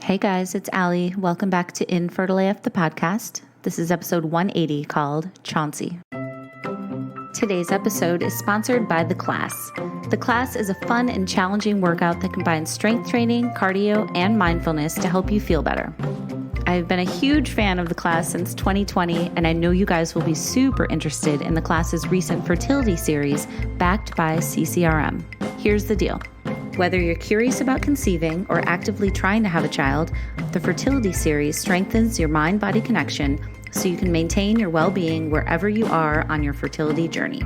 Hey guys, it's Allie. Welcome back to Infertile AF, the podcast. This is episode 180 called Chauncey. Today's episode is sponsored by The Class. The Class is a fun and challenging workout that combines strength training, cardio, and mindfulness to help you feel better. I've been a huge fan of The Class since 2020, and I know you guys will be super interested in The Class's recent Fertility Series backed by CCRM. Here's the deal. Whether you're curious about conceiving or actively trying to have a child, the Fertility Series strengthens your mind-body connection so you can maintain your well-being wherever you are on your fertility journey.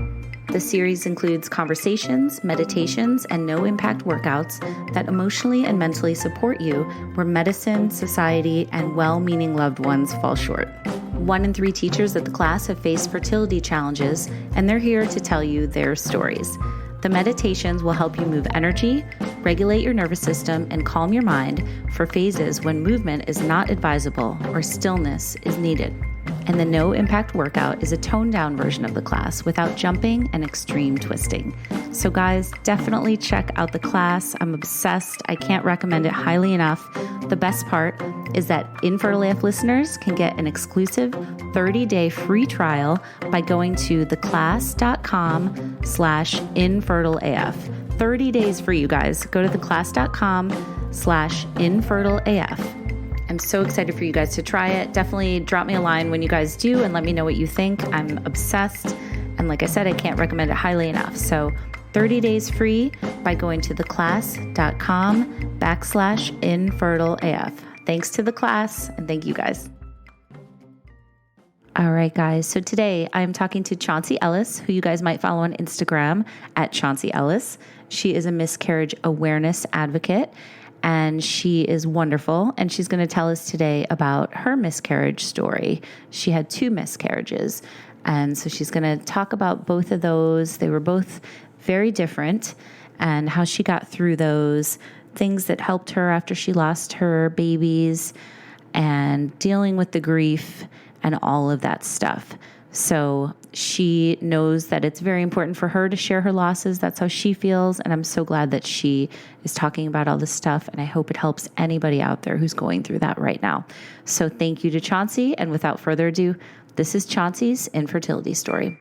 The series includes conversations, meditations, and no-impact workouts that emotionally and mentally support you where medicine, society, and well-meaning loved ones fall short. 1 in 3 teachers at The Class have faced fertility challenges, and they're here to tell you their stories. The meditations will help you move energy, regulate your nervous system, and calm your mind for phases when movement is not advisable or stillness is needed. And the no-impact workout is a toned-down version of The Class without jumping and extreme twisting. So guys, definitely check out The Class. I'm obsessed. I can't recommend it highly enough. The best part is that Infertile AF listeners can get an exclusive 30-day free trial by going to theclass.com/infertileaf. 30 days for you guys. Go to theclass.com/infertileaf. I'm so excited for you guys to try it. Definitely drop me a line when you guys do and let me know what you think. I'm obsessed. And like I said, I can't recommend it highly enough. So 30 days free by going to theclass.com/infertileaf. Thanks to The Class and thank you guys. All right, guys. So today I'm talking to Chauney Ellis, who you guys might follow on Instagram at Chauney Ellis. She is a miscarriage awareness advocate. And she is wonderful. And she's going to tell us today about her miscarriage story. She had 2 miscarriages. And so she's going to talk about both of those. They were both very different and how she got through those, things that helped her after she lost her babies and dealing with the grief and all of that stuff. So she knows that it's very important for her to share her losses. That's how she feels. And I'm so glad that she is talking about all this stuff. And I hope it helps anybody out there who's going through that right now. So thank you to Chauncey. And without further ado, this is Chauncey's infertility story.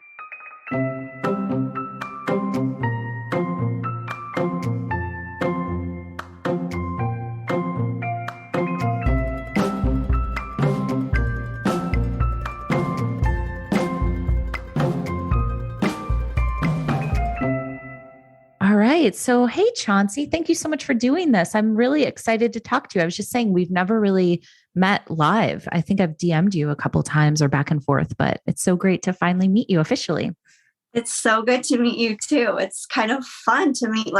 So, hey, Chauncey, thank you so much for doing this. I'm really excited to talk to you. I was just saying we've never really met live. I think I've DM'd you a couple times or back and forth, but it's so great to finally meet you officially. It's so good to meet you too. It's kind of fun to meet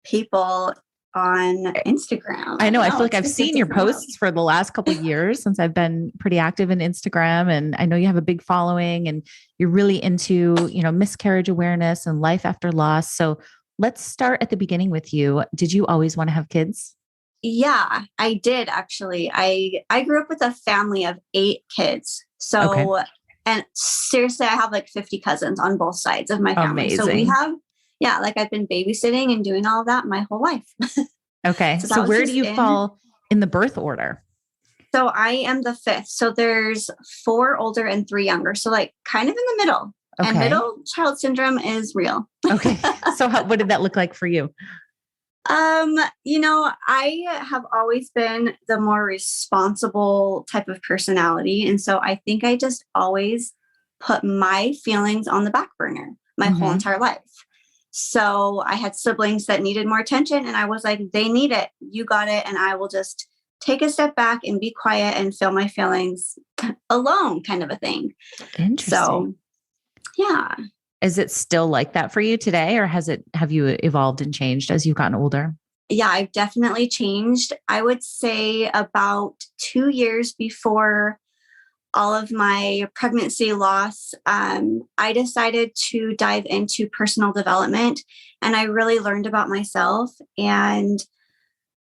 people on Instagram. I know. I feel like I've seen your posts for the last couple of years since I've been pretty active in Instagram. And I know you have a big following and you're really into, miscarriage awareness and life after loss. So let's start at the beginning with you. Did you always want to have kids? Yeah, I did actually. I grew up with a family of 8 kids. So, okay. And seriously, I have 50 cousins on both sides of my family. Amazing. So we have, I've been babysitting and doing all of that my whole life. Okay. So where do you fall in the birth order? So I am the 5th. So there's 4 older and 3 younger. So kind of in the middle. Okay. And middle child syndrome is real. Okay. So what did that look like for you? I have always been the more responsible type of personality. And so I think I just always put my feelings on the back burner my whole entire life. So I had siblings that needed more attention and I was like, they need it. You got it. And I will just take a step back and be quiet and feel my feelings alone kind of a thing. Interesting. So yeah. Is it still like that for you today or have you evolved and changed as you've gotten older? Yeah, I've definitely changed. I would say about 2 years before all of my pregnancy loss, I decided to dive into personal development and I really learned about myself and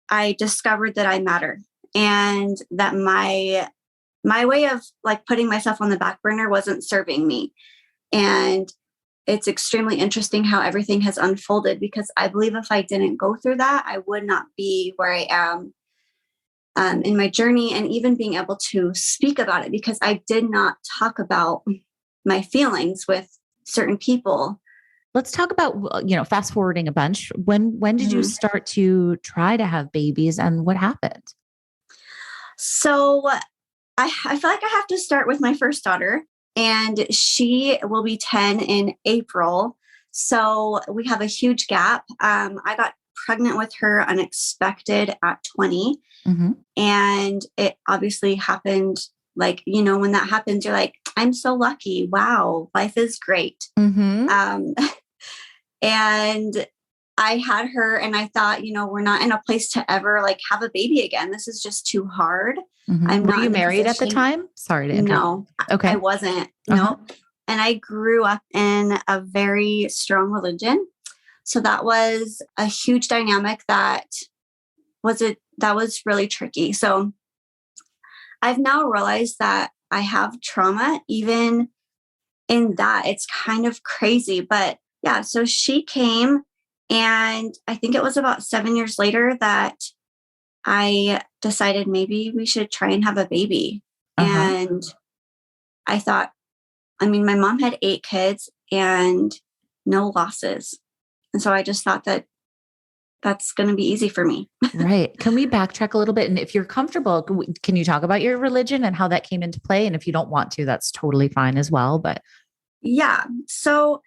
I discovered that I matter and that my way of putting myself on the back burner wasn't serving me. And it's extremely interesting how everything has unfolded because I believe if I didn't go through that, I would not be where I am in my journey, and even being able to speak about it, because I did not talk about my feelings with certain people. Let's talk about, fast forwarding a bunch. When did you start to try to have babies, and what happened? So I feel like I have to start with my first daughter, and she will be 10 in April. So we have a huge gap. I got pregnant with her unexpected at 20. And it obviously happened, like, when that happens, you're like, I'm so lucky. Wow, life is great. And I had her, and I thought, we're not in a place to ever like have a baby again. This is just too hard. Were you married at the time? Sorry to interrupt. No, okay. I wasn't. No. And I grew up in a very strong religion. So that was a huge dynamic that was really tricky. So I've now realized that I have trauma even in that. It's kind of crazy, but yeah. So she came, and I think it was about 7 years later that I decided maybe we should try and have a baby. And I thought, my mom had 8 kids and no losses. And so I just thought that that's going to be easy for me. Right. Can we backtrack a little bit? And if you're comfortable, can you talk about your religion and how that came into play? And if you don't want to, that's totally fine as well. But yeah. So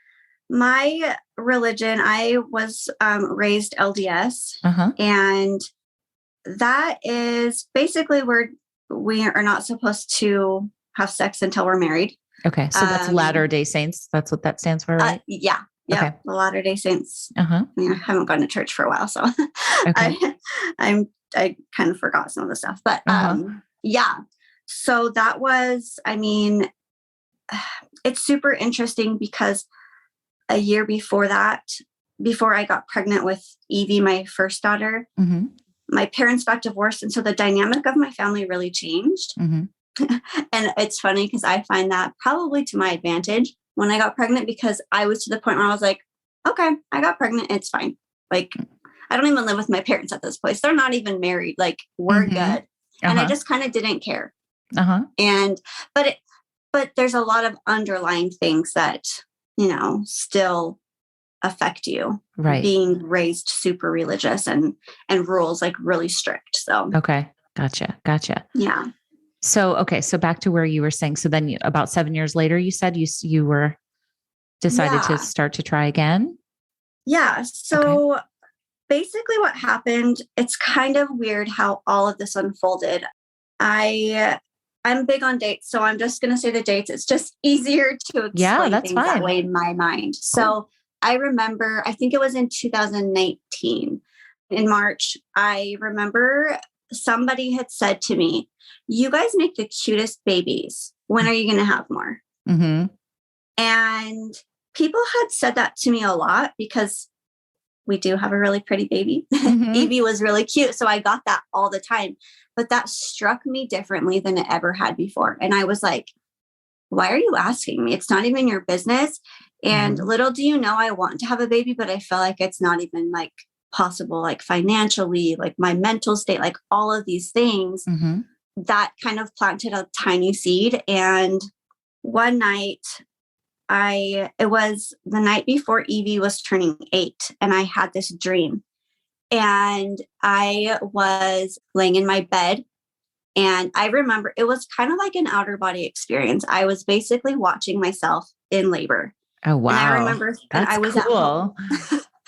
my religion, I was raised LDS, and that is basically where we are not supposed to have sex until we're married. Okay. So that's Latter-day Saints. That's what that stands for, right? Yeah. Yeah. Okay. The Latter-day Saints. I haven't gone to church for a while, so okay. I kind of forgot some of the stuff, but yeah. So that was, it's super interesting because a year before that, before I got pregnant with Evie, my first daughter, my parents got divorced. And so the dynamic of my family really changed. And it's funny because I find that probably to my advantage when I got pregnant, because I was to the point where I was like, okay, I got pregnant. It's fine. Like, I don't even live with my parents at this place. They're not even married. Like, we're good. And I just kind of didn't care. And, but there's a lot of underlying things that, still affect you. Right. Being raised super religious and rules like really strict. So, okay. Gotcha. Yeah. So, okay. So back to where you were saying, so then about 7 years later, you said you were decided to start to try again. Yeah. So basically what happened, it's kind of weird how all of this unfolded. I'm big on dates, so I'm just going to say the dates. It's just easier to explain things that way in my mind. So I remember, I think it was in 2019 in March, I remember somebody had said to me, you guys make the cutest babies. When are you going to have more? And people had said that to me a lot because we do have a really pretty baby. Evie was really cute. So I got that all the time. But that struck me differently than it ever had before. And I was like, why are you asking me? It's not even your business. And little do you know, I want to have a baby, but I feel like it's not even like possible, like financially, like my mental state, like all of these things that kind of planted a tiny seed. And one night, it was the night before Evie was turning 8, and I had this dream. And I was laying in my bed, and I remember it was kind of like an outer body experience. I was basically watching myself in labor. Oh, wow. And I remember that's I was cool.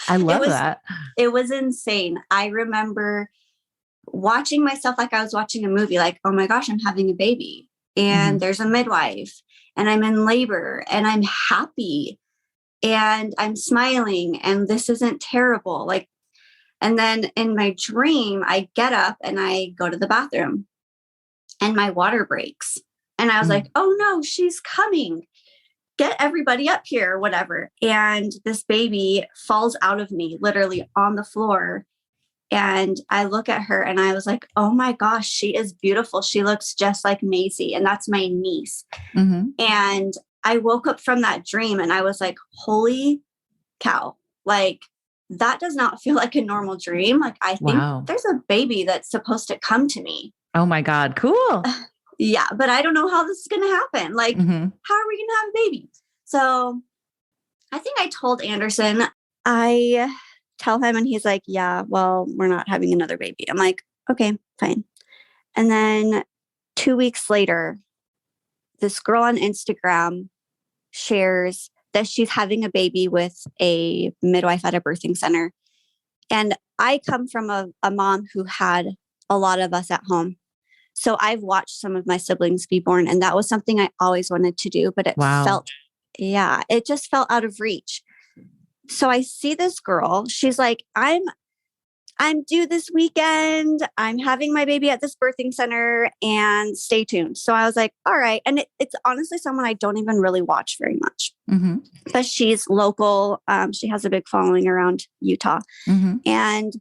I love that. It was insane. I remember watching myself like I was watching a movie, like, oh my gosh, I'm having a baby and there's a midwife and I'm in labor and I'm happy and I'm smiling and this isn't terrible. Like, and then in my dream, I get up and I go to the bathroom and my water breaks. And I was like, oh no, she's coming. Get everybody up here, whatever. And this baby falls out of me literally on the floor. And I look at her and I was like, oh my gosh, she is beautiful. She looks just like Macy. And that's my niece. And I woke up from that dream and I was like, holy cow. Like, that does not feel like a normal dream. Like, I think Wow. there's a baby that's supposed to come to me. Oh my God. Cool. Yeah, but I don't know how this is going to happen. Like, how are we going to have a baby? So I think I told Anderson, I tell him, and he's like, yeah, well, we're not having another baby. I'm like, okay, fine. And then 2 weeks later, this girl on Instagram shares that she's having a baby with a midwife at a birthing center. And I come from a mom who had a lot of us at home. So I've watched some of my siblings be born, and that was something I always wanted to do, but it it just felt out of reach. So I see this girl, she's like, I'm due this weekend. I'm having my baby at this birthing center, and stay tuned. So I was like, all right. And it's honestly someone I don't even really watch very much, but she's local. She has a big following around Utah. And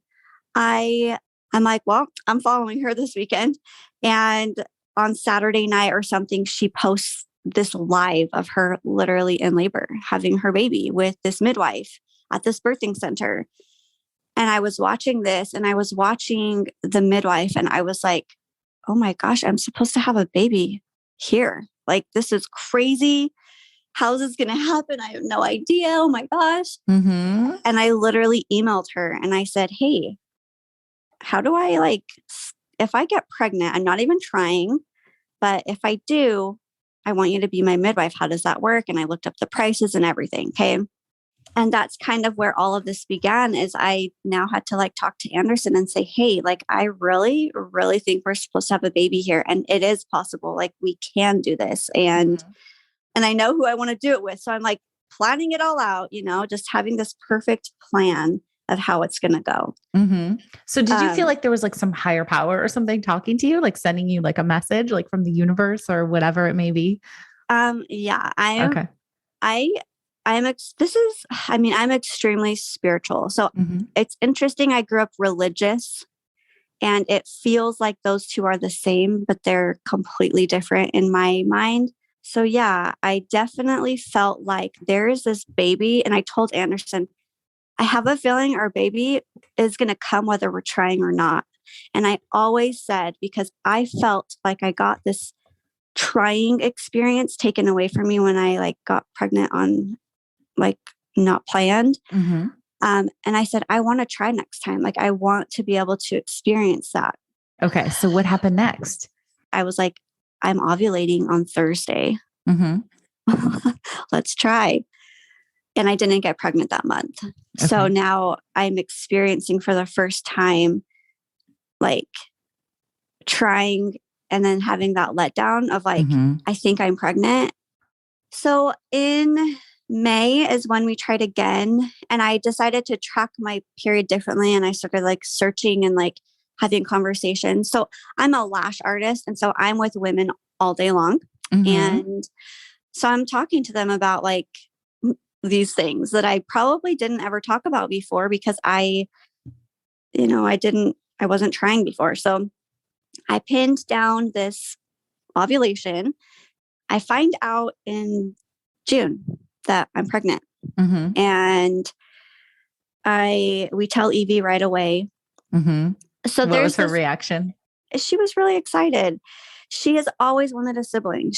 I'm like, well, I'm following her this weekend. And on Saturday night or something, she posts this live of her literally in labor, having her baby with this midwife at this birthing center. And I was watching this, and I was watching the midwife, and I was like, oh my gosh, I'm supposed to have a baby here. Like, this is crazy. How's this going to happen? I have no idea. Oh my gosh. And I literally emailed her and I said, hey, how do I if I get pregnant, I'm not even trying, but if I do, I want you to be my midwife. How does that work? And I looked up the prices and everything. Okay. And that's kind of where all of this began, is I now had to talk to Anderson and say, hey, I really, really think we're supposed to have a baby here. And it is possible. We can do this. And I know who I want to do it with. So I'm planning it all out, just having this perfect plan of how it's going to go. So did you feel like there was some higher power or something talking to you, sending you a message, from the universe or whatever it may be? Yeah, I'm extremely spiritual. So it's interesting. I grew up religious, and it feels like those two are the same, but they're completely different in my mind. So yeah, I definitely felt like there is this baby. And I told Anderson, I have a feeling our baby is going to come whether we're trying or not. And I always said, because I felt like I got this trying experience taken away from me when I got pregnant on not planned. And I said, I want to try next time. I want to be able to experience that. Okay. So what happened next? I was like, I'm ovulating on Thursday. Let's try. And I didn't get pregnant that month. Okay. So now I'm experiencing for the first time, trying and then having that letdown of I think I'm pregnant. So in May is when we tried again, and I decided to track my period differently. And I started searching and having conversations. So I'm a lash artist. And so I'm with women all day long. And so I'm talking to them about these things that I probably didn't ever talk about before, because I wasn't trying before. So I pinned down this ovulation. I find out in June that I'm pregnant. And we tell Evie right away. So what was her reaction? She was really excited. She has always wanted a sibling.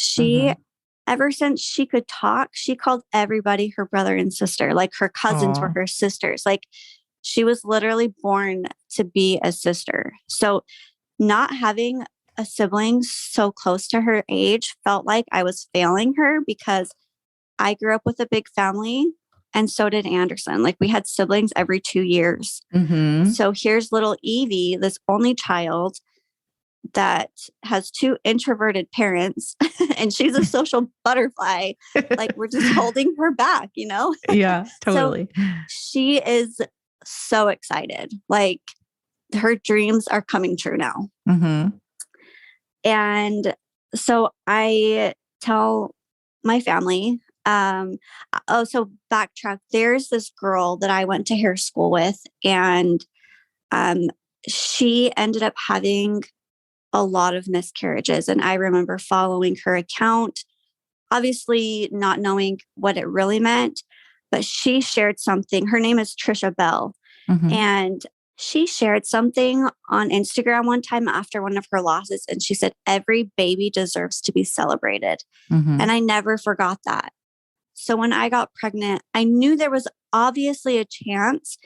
Ever since she could talk, she called everybody her brother and sister. Her cousins were her sisters. She was literally born to be a sister. So not having a sibling so close to her age felt like I was failing her, because I grew up with a big family, and so did Anderson. We had siblings every 2 years. So here's little Evie, this only child that has 2 introverted parents, and she's a social butterfly. We're just holding her back, Yeah, totally. So she is so excited. Her dreams are coming true now. And so I tell my family, so backtrack. There's this girl that I went to hair school with, and she ended up having a lot of miscarriages. And I remember following her account, obviously not knowing what it really meant, but she shared something. Her name is Trisha Bell. And she shared something on Instagram one time after one of her losses. And she said, every baby deserves to be celebrated. And I never forgot that. So when I got pregnant, I knew there was obviously a chance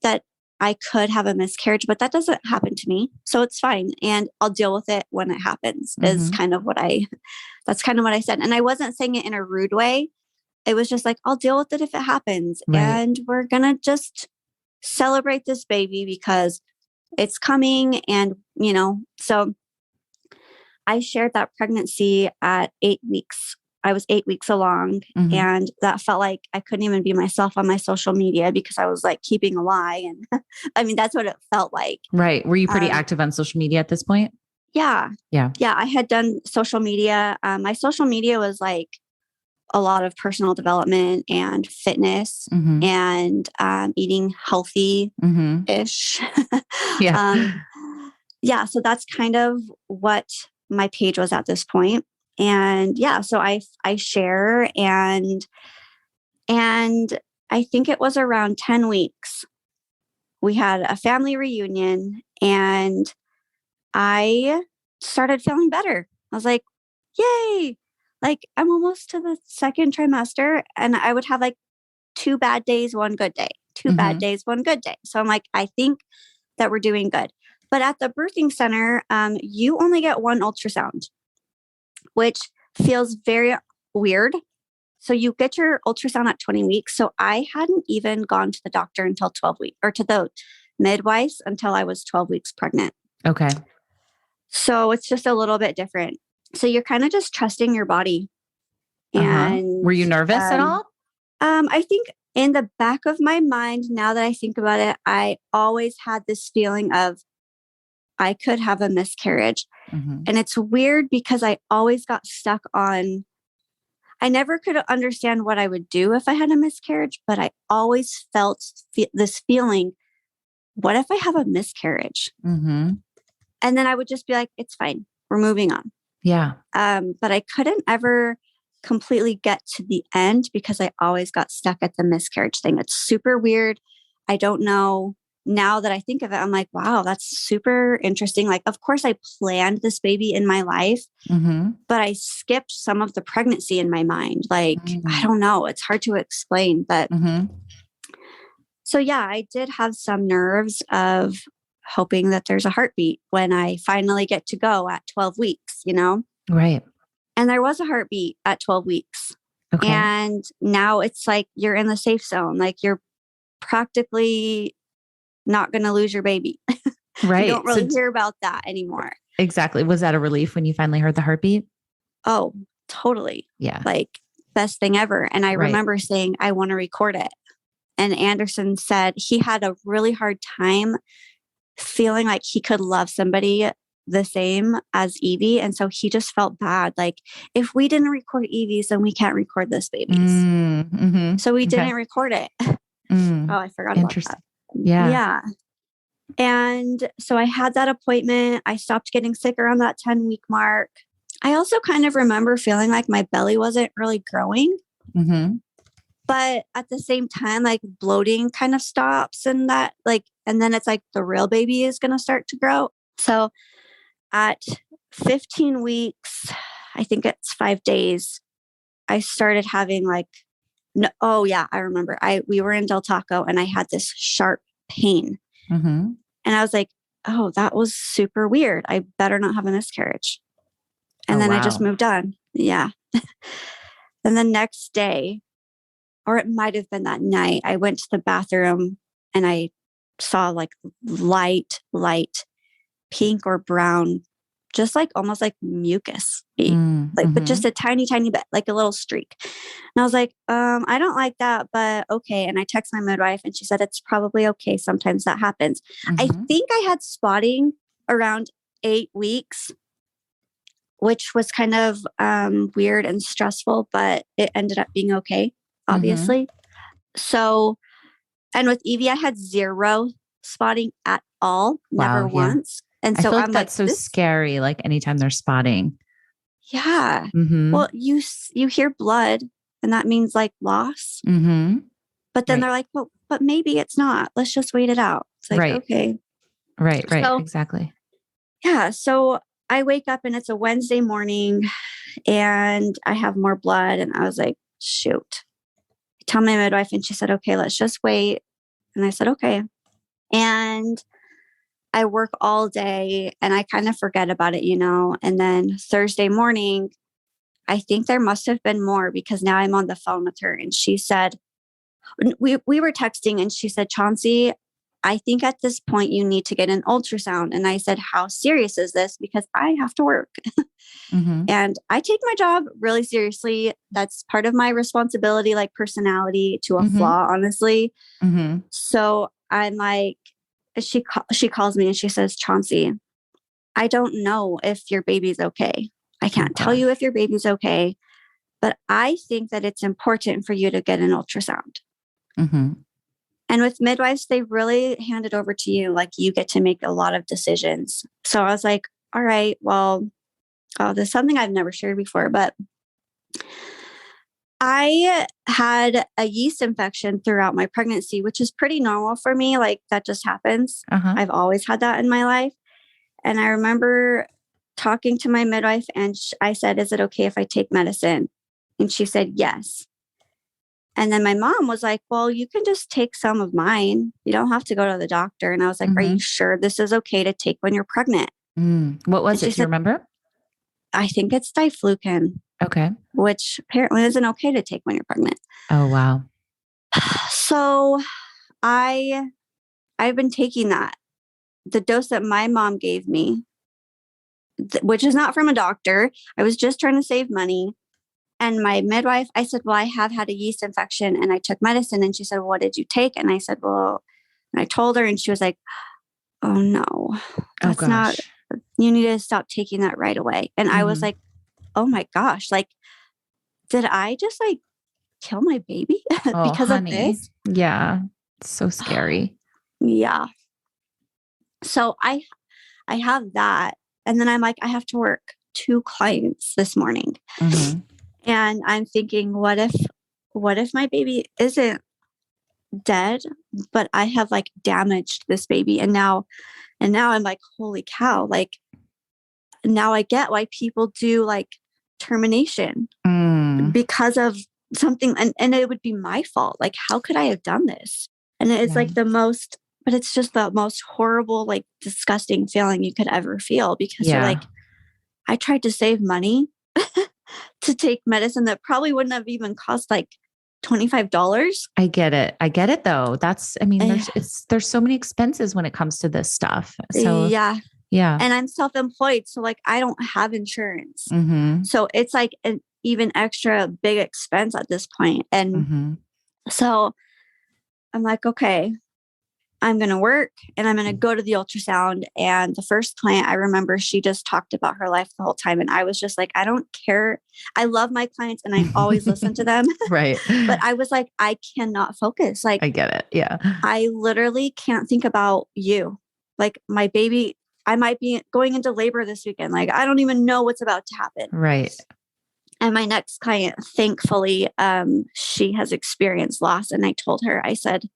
that I could have a miscarriage, but that doesn't happen to me. So it's fine. And I'll deal with it when it happens is kind of that's kind of what I said. And I wasn't saying it in a rude way. It was just like, I'll deal with it if it happens. Right. And we're going to just celebrate this baby because it's coming. And, so I shared that pregnancy at 8 weeks. I was 8 weeks along and that felt like I couldn't even be myself on my social media because I was like keeping a lie. And I mean, that's what it felt like. Right. Were you pretty active on social media at this point? Yeah. Yeah. I had done social media. My social media was like a lot of personal development and fitness and eating healthy-ish. Yeah. So that's kind of what my page was at this point. And so I share and I think it was around 10 weeks. We had a family reunion and I started feeling better. I was like, yay. Like I'm almost to the second trimester and I would have like 2 bad days, 1 good day, 2 bad days, 1 good day. So I'm like, I think that we're doing good. But at the birthing center, you only get 1 ultrasound, which feels very weird. So you get your ultrasound at 20 weeks. So I hadn't even gone to the doctor until 12 weeks or to the midwives until I was 12 weeks pregnant. Okay. So it's just a little bit different. So you're kind of just trusting your body. And were you nervous at all? I think in the back of my mind, now that I think about it, I always had this feeling of I could have a miscarriage. And it's weird because I always got stuck on, I never could understand what I would do if I had a miscarriage, but I always felt this feeling, what if I have a miscarriage? And then I would just be like, it's fine. We're moving on. Yeah. But I couldn't ever completely get to the end because I always got stuck at the miscarriage thing. It's super weird. I don't know. Now that I think of it, I'm like, wow, that's super interesting. Like, of course, I planned this baby in my life, but I skipped some of the pregnancy in my mind. Like, I don't know. It's hard to explain. But so, yeah, I did have some nerves of hoping that there's a heartbeat when I finally get to go at 12 weeks, Right. And there was a heartbeat at 12 weeks. Okay. And now it's like you're in the safe zone. Like, you're practically not going to lose your baby. Right. You don't really hear about that anymore. Exactly. Was that a relief when you finally heard the heartbeat? Oh, totally. Yeah. Like best thing ever. And I remember saying, I want to record it. And Anderson said he had a really hard time feeling like he could love somebody the same as Evie. And so he just felt bad. Like if we didn't record Evie's, then we can't record this baby's. So we didn't record it. Oh, I forgot about that. Yeah. And so I had that appointment. I stopped getting sick around that 10-week mark. I also kind of remember feeling like my belly wasn't really growing. But at the same time, like bloating kind of stops and that and then it's like the real baby is going to start to grow. So at 15 weeks, I think it's 5 days, I started having I remember we were in Del Taco and I had this sharp pain and I was like, oh, that was super weird. I better not have a miscarriage. And then I just moved on. Yeah. Then the next day, or it might've been that night, I went to the bathroom and I saw like light pink or brown, just like almost like mucus, but just a tiny bit, like a little streak. And I was like, I don't like that, but okay. And I text my midwife and she said, it's probably okay. Sometimes that happens. I think I had spotting around 8 weeks, which was kind of weird and stressful, but it ended up being okay, obviously. So, and with Evie, I had 0 spotting at all, never once. And so I'm that's like, so scary. Like anytime they're spotting. Yeah. Well, you hear blood and that means like loss. But then Right. they're like, well, but maybe it's not. Let's just wait it out. It's like, Right. okay. Right. So, Exactly. yeah. So I wake up and it's a Wednesday morning and I have more blood. And I was like, shoot. I tell my midwife and she said, okay, let's just wait. And I said, okay. And I work all day and I kind of forget about it, And then Thursday morning, I think there must have been more because now I'm on the phone with her. And she said, we were texting and she said, Chauncey, I think at this point you need to get an ultrasound. And I said, how serious is this? Because I have to work. Mm-hmm. And I take my job really seriously. That's part of my responsibility, like personality to a flaw, honestly. Mm-hmm. So I'm like, she calls me and she says, Chauncey, I don't know if your baby's okay. I can't tell you if your baby's okay, but I think that it's important for you to get an ultrasound. Mm-hmm. And with midwives, they really hand it over to you. Like you get to make a lot of decisions. So I was like, all right, well, there's something I've never shared before, but I had a yeast infection throughout my pregnancy, which is pretty normal for me. Like that just happens. Uh-huh. I've always had that in my life. And I remember talking to my midwife and I said, is it okay if I take medicine? And she said, yes. And then my mom was like, well, you can just take some of mine. You don't have to go to the doctor. And I was like, are you sure this is okay to take when you're pregnant? What was it? Do you remember? I think it's diflucan. Okay. Which apparently isn't okay to take when you're pregnant. Oh, wow. So I've been taking that. The dose that my mom gave me, which is not from a doctor. I was just trying to save money. And my midwife, I said, well, I have had a yeast infection and I took medicine. And she said, well, what did you take? And I said, well, and I told her and she was like, oh no, that's not, you need to stop taking that right away. And I was like, oh my gosh, like, did I just like kill my baby because of this? Yeah. So scary. Yeah. So I have that. And then I'm like, I have to work 2 clients this morning. And I'm thinking, what if my baby isn't dead, but I have like damaged this baby? And now I'm like, holy cow. Like now I get why people do like termination because of something. And it would be my fault. Like, how could I have done this? And it's like but it's just the most horrible, like disgusting feeling you could ever feel because you're like, I tried to save money to take medicine that probably wouldn't have even cost like $25. I get it though. There's so many expenses when it comes to this stuff. So yeah. And I'm self-employed. So like, I don't have insurance. So it's like an even extra big expense at this point. And so I'm like, okay, I'm going to work and I'm going to go to the ultrasound. And the first client, I remember she just talked about her life the whole time. And I was just like, I don't care. I love my clients and I always listen to them. Right. But I was like, I cannot focus. Like, I get it. Yeah. I literally can't think about you. Like my baby, I might be going into labor this weekend. Like, I don't even know what's about to happen. Right. And my next client, thankfully, she has experienced loss. And I told her, I said,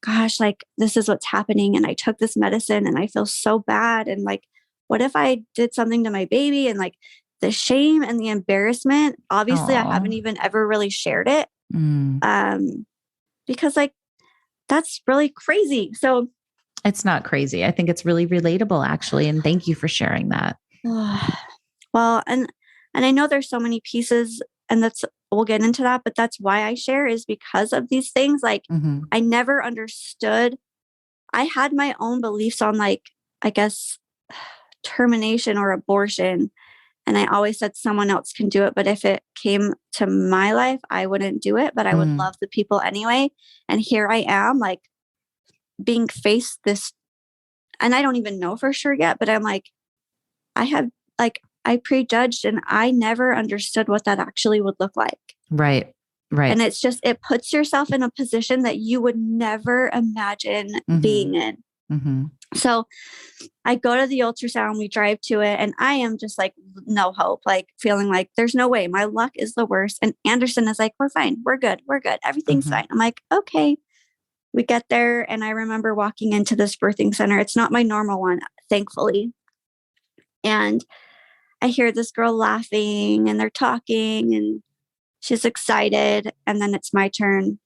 gosh, like this is what's happening. And I took this medicine and I feel so bad. And like, what if I did something to my baby? And like the shame and the embarrassment, obviously I haven't even ever really shared it. Because like, that's really crazy. So it's not crazy. I think it's really relatable actually. And thank you for sharing that. Well, and I know there's so many pieces and we'll get into that, but that's why I share is because of these things. Like I never understood. I had my own beliefs on like, I guess, termination or abortion. And I always said someone else can do it. But if it came to my life, I wouldn't do it, but I would love the people anyway. And here I am like being faced this, and I don't even know for sure yet, but I'm like, I prejudged and I never understood what that actually would look like. Right. And it's just, it puts yourself in a position that you would never imagine being in. So I go to the ultrasound, we drive to it, and I am just like, no hope, like feeling like there's no way. My luck is the worst. And Anderson is like, we're fine. We're good. We're good. Everything's fine. I'm like, okay. We get there. And I remember walking into this birthing center. It's not my normal one, thankfully. And I hear this girl laughing and they're talking and she's excited. And then it's my turn.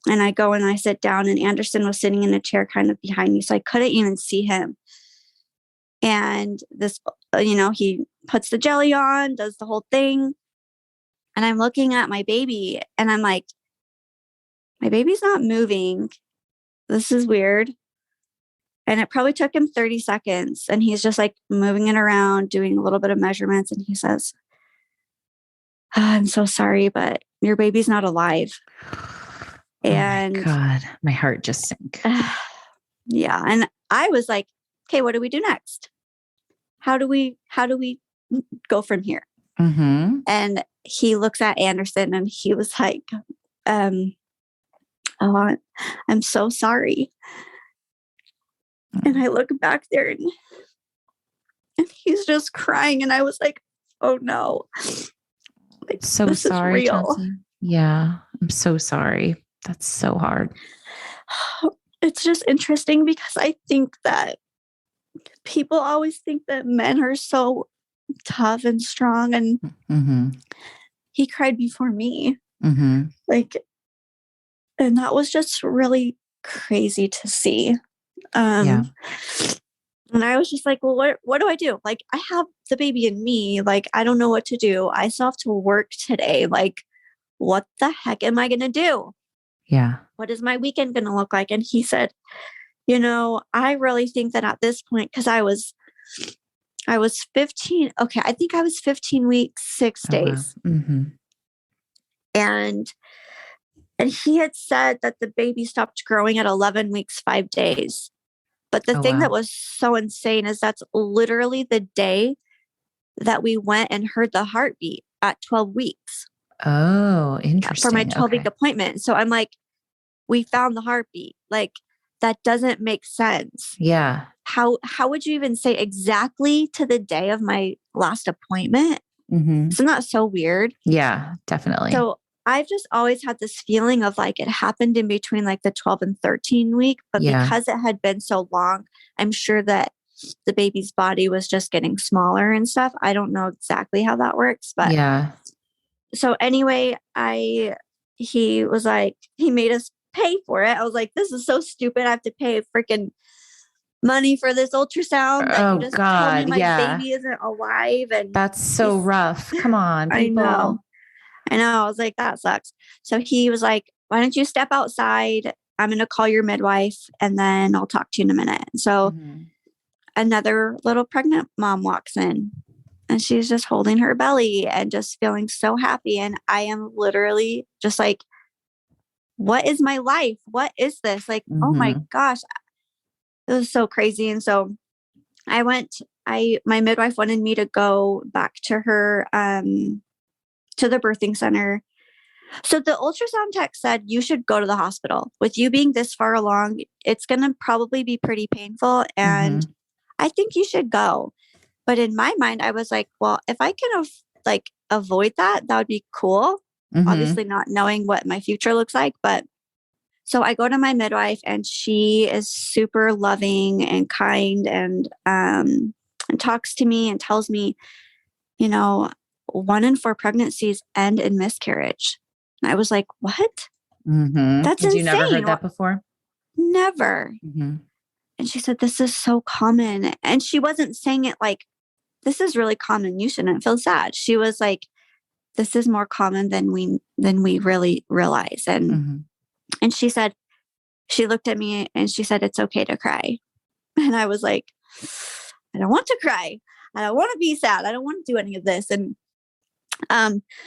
And I go and I sit down, and Anderson was sitting in a chair kind of behind me. So I couldn't even see him. And this, he puts the jelly on, does the whole thing. And I'm looking at my baby and I'm like, my baby's not moving. This is weird. And it probably took him 30 seconds. And he's just like moving it around, doing a little bit of measurements. And he says, I'm so sorry, but your baby's not alive. And oh my God, my heart just sank. Yeah. And I was like, okay, what do we do next? How do we go from here? Mm-hmm. And he looks at Anderson and he was like, oh, I'm so sorry. And I look back there and he's just crying. And I was like, oh no. Like, so this sorry, is real. Chauncey. Yeah, I'm so sorry. That's so hard. It's just interesting because I think that people always think that men are so tough and strong, and he cried before me. Like, and that was just really crazy to see. And I was just like, well, what do I do? Like, I have the baby in me. Like, I don't know what to do. I still have to work today. Like, what the heck am I going to do? Yeah. What is my weekend going to look like? And he said, I really think that at this point, because I was 15. Okay. I think I was 15 weeks, 6 days. Wow. And he had said that the baby stopped growing at 11 weeks, 5 days. But the thing that was so insane is that's literally the day that we went and heard the heartbeat at 12 weeks. Oh, interesting. For my 12-week appointment. So I'm like, we found the heartbeat. Like, that doesn't make sense. Yeah. How would you even say exactly to the day of my last appointment? Isn't that so weird? Yeah, definitely. So I've just always had this feeling of like it happened in between like the 12 and 13 week, but because it had been so long, I'm sure that the baby's body was just getting smaller and stuff. I don't know exactly how that works, but so anyway, he was like, he made us pay for it. I was like, this is so stupid. I have to pay freaking money for this ultrasound that you just told me my baby isn't alive. And that's so rough. Come on, people. I know. I was like, that sucks. So he was like, why don't you step outside? I'm going to call your midwife and then I'll talk to you in a minute. So another little pregnant mom walks in and she's just holding her belly and just feeling so happy. And I am literally just like, what is my life? What is this? Like, oh my gosh, it was so crazy. And so my midwife wanted me to go back to her, to the birthing center. So the ultrasound tech said, you should go to the hospital. With you being this far along, it's going to probably be pretty painful. And I think you should go. But in my mind, I was like, well, if I can avoid that would be cool. Obviously not knowing what my future looks like. But so I go to my midwife and she is super loving and kind and talks to me and tells me, 1 in 4 pregnancies end in miscarriage. And I was like, what? That's insane. Had you never heard that before? Never. And she said, this is so common. And she wasn't saying it like, this is really common. You shouldn't feel sad. She was like, this is more common than we really realize. And she said, she looked at me and she said, it's okay to cry. And I was like, I don't want to cry. I don't want to be sad. I don't want to do any of this. And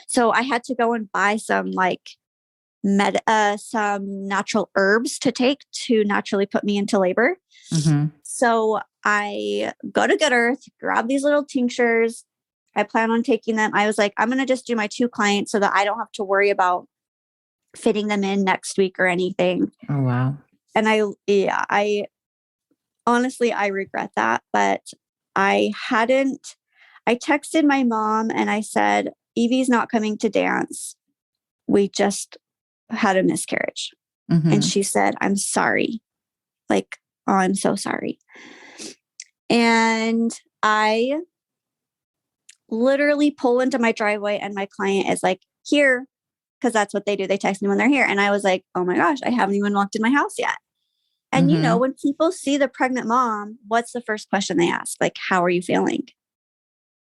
so I had to go and buy some some natural herbs to take to naturally put me into labor. So I go to Good Earth, grab these little tinctures. I plan on taking them. I was like, I'm going to just do my 2 clients so that I don't have to worry about fitting them in next week or anything. Oh, wow. And I honestly, I regret that, but I texted my mom and I said, Evie's not coming to dance. We just had a miscarriage. And she said, I'm sorry. Like, oh, I'm so sorry. And I literally pull into my driveway and my client is like, here, because that's what they do. They text me when they're here. And I was like, oh my gosh, I haven't even walked in my house yet. And you know, when people see the pregnant mom, what's the first question they ask? Like, how are you feeling?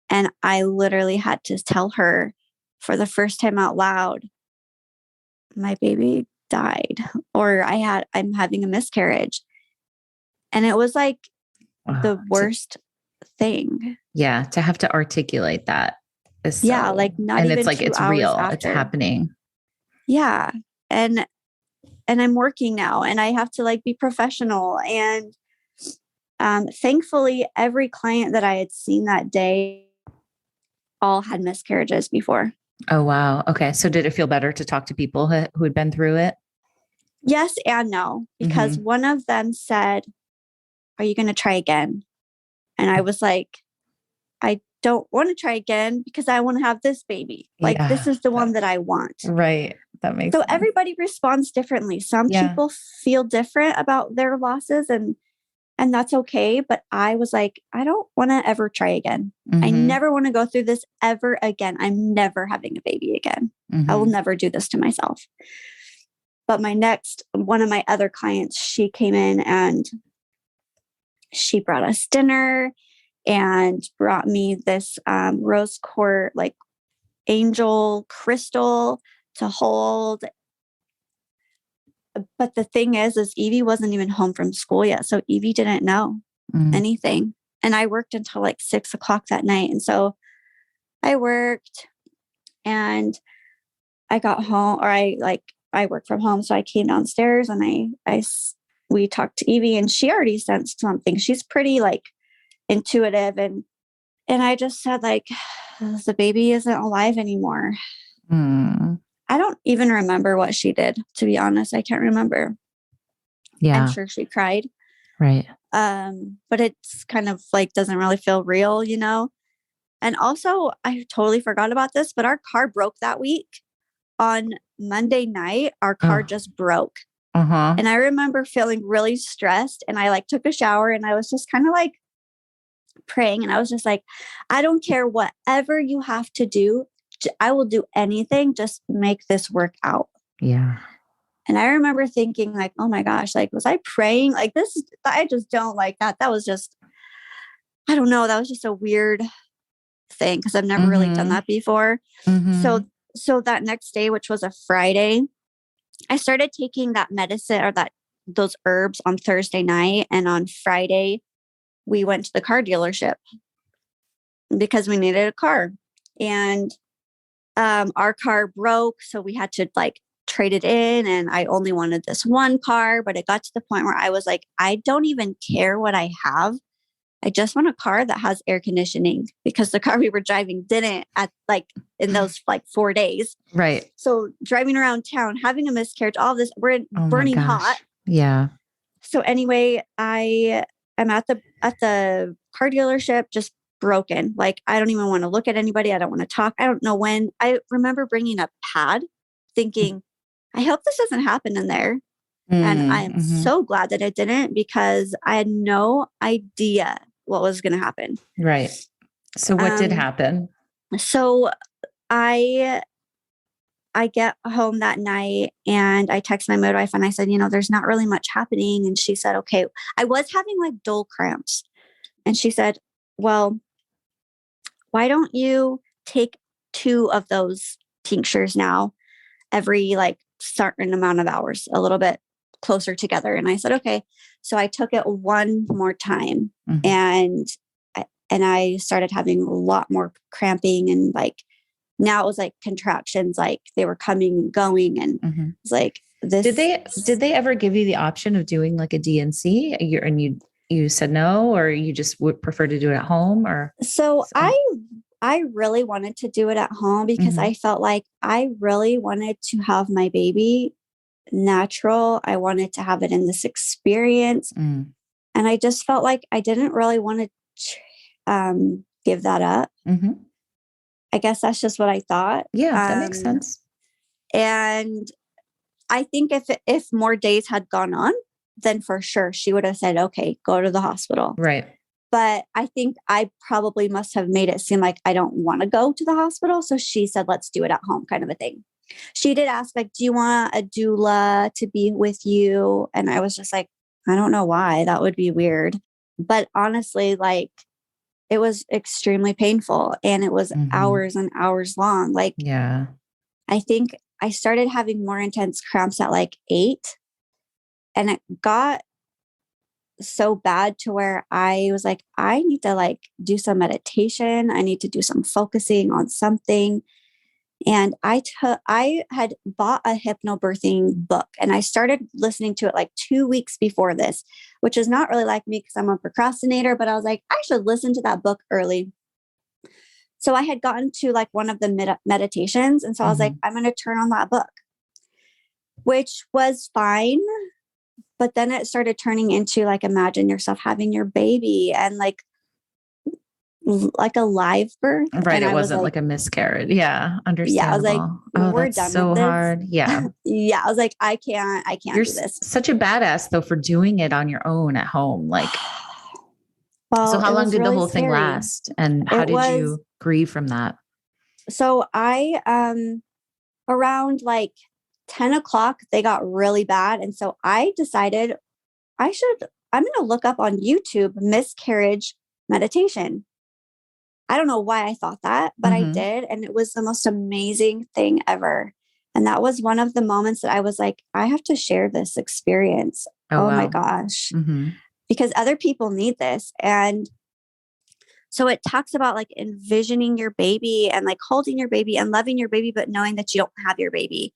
And I literally had to tell her for the first time out loud, my baby died, or I'm having a miscarriage. And it was like the worst thing. Yeah. To have to articulate that is like not and even it's like, 2 it's hours real. after. It's happening. Yeah. And I'm working now and I have to like be professional. And thankfully, every client that I had seen that day all had miscarriages before. Oh, wow. Okay. So did it feel better to talk to people who had been through it? Yes and no, because one of them said, are you going to try again? And I was like, I don't want to try again because I want to have this baby. Like, this is the one that I want. Right. That makes so sense. Everybody responds differently. Some people feel different about their losses and that's okay. But I was like, I don't want to ever try again. I never want to go through this ever again. I'm never having a baby again. I will never do this to myself. But one of my other clients, she came in and she brought us dinner and brought me this rose quartz, like angel crystal to hold. But the thing is Evie wasn't even home from school yet. So Evie didn't know anything. And I worked until like 6:00 that night. And so I worked and I got home, or I work from home. So I came downstairs and we talked to Evie and she already sensed something. She's pretty like intuitive. And I just said like, the baby isn't alive anymore. I don't even remember what she did, to be honest. I can't remember. Yeah. I'm sure she cried. Right. But it's kind of like, doesn't really feel real, you know? And also I totally forgot about this, but our car broke that week. On Monday night, our car just broke. And I remember feeling really stressed and I like took a shower and I was just kind of like praying. And I was just like, I don't care whatever you have to do. I will do anything. Just make this work out. Yeah. And I remember thinking like, oh my gosh, like, was I praying like this? I just don't like that. That was just, I don't know. That was just a weird thing because I've never really done that before. So that next day, which was a Friday, I started taking that medicine or those herbs on Thursday night. And on Friday, we went to the car dealership because we needed a car. And our car broke. So we had to like trade it in. And I only wanted this one car. But it got to the point where I was like, I don't even care what I have. I just want a car that has air conditioning because the car we were driving didn't in those 4 days. Right. So driving around town, having a miscarriage, all this, we're burning hot. Yeah. So anyway, I'm at the car dealership, just broken. Like, I don't even want to look at anybody. I don't want to talk. I don't know when. I remember bringing a pad thinking, I hope this doesn't happen in there. And I am so glad that it didn't because I had no idea what was going to happen. Right. So what did happen? So I get home that night and I text my midwife and I said, there's not really much happening. And she said, okay, I was having like dull cramps. And she said, well, why don't you take 2 of those tinctures now every certain amount of hours, a little bit closer together. And I said, okay. So I took it one more time and I started having a lot more cramping and now it was like contractions, like they were coming and going. And it's like this. Did they ever give you the option of doing like a DNC and you said no, or you just would prefer to do it at home So I really wanted to do it at home because I felt like I really wanted to have my baby natural. I wanted to have it in this experience. And And I just felt like I didn't really want to give that up. Mm-hmm. I guess that's just what I thought. Yeah, that makes sense. And I think if more days had gone on, then for sure she would have said, okay, go to the hospital. Right. But I think I probably must have made it seem like I don't want to go to the hospital. So she said, let's do it at home, kind of a thing. She did ask, like, do you want a doula to be with you? And I was just like, I don't know why. That would be weird. But honestly, like, it was extremely painful and it was hours and hours long. Like, yeah, I think I started having more intense cramps at like 8, and it got so bad to where I was like, I need to like do some meditation. I need to do some focusing on something. And I had bought a hypnobirthing book, and I started listening to it like 2 weeks before this, which is not really like me because I'm a procrastinator, but I was like, I should listen to that book early. So I had gotten to like one of the meditations. And so I was like, I'm going to turn on that book, which was fine. But then it started turning into like, imagine yourself having your baby and like a live birth. right. And It I wasn't like a miscarriage. Yeah, understandable. Yeah, I was like, oh, we're that's done so with this. hard. Yeah. Yeah, I was like, I can't You're do this. Such a badass though for doing it on your own at home. Like, well, so how long did really the whole scary. thing last? And how did you grieve from that? So I, around like 10 o'clock, they got really bad. And so I decided I'm going to look up on YouTube miscarriage meditation. I don't know why I thought that, but I did. And it was the most amazing thing ever. And that was one of the moments that I was like, I have to share this experience. Oh wow. My gosh. Because other people need this. And so it talks about like envisioning your baby and like holding your baby and loving your baby, but knowing that you don't have your baby.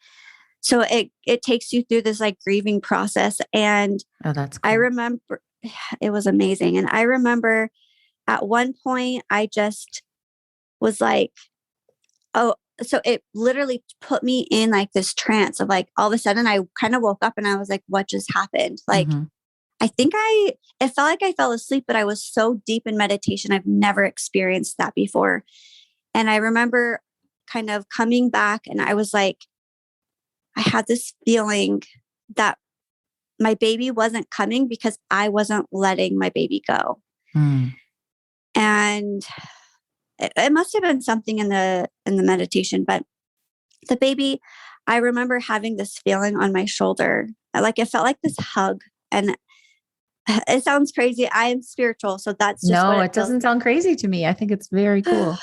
So it takes you through this like grieving process. And that's cool. I remember it was amazing. And I remember at one point I just was like, oh, so it literally put me in like this trance of like, all of a sudden I kind of woke up and I was like, what just happened? Like, I think it felt like I fell asleep, but I was so deep in meditation. I've never experienced that before. And I remember kind of coming back and I was like, I had this feeling that my baby wasn't coming because I wasn't letting my baby go. And it must have been something in the meditation, but the baby, I remember having this feeling on my shoulder. Like it felt like this hug. And it sounds crazy. I am spiritual. So that's just no, it doesn't sound crazy to me. I think it's very cool.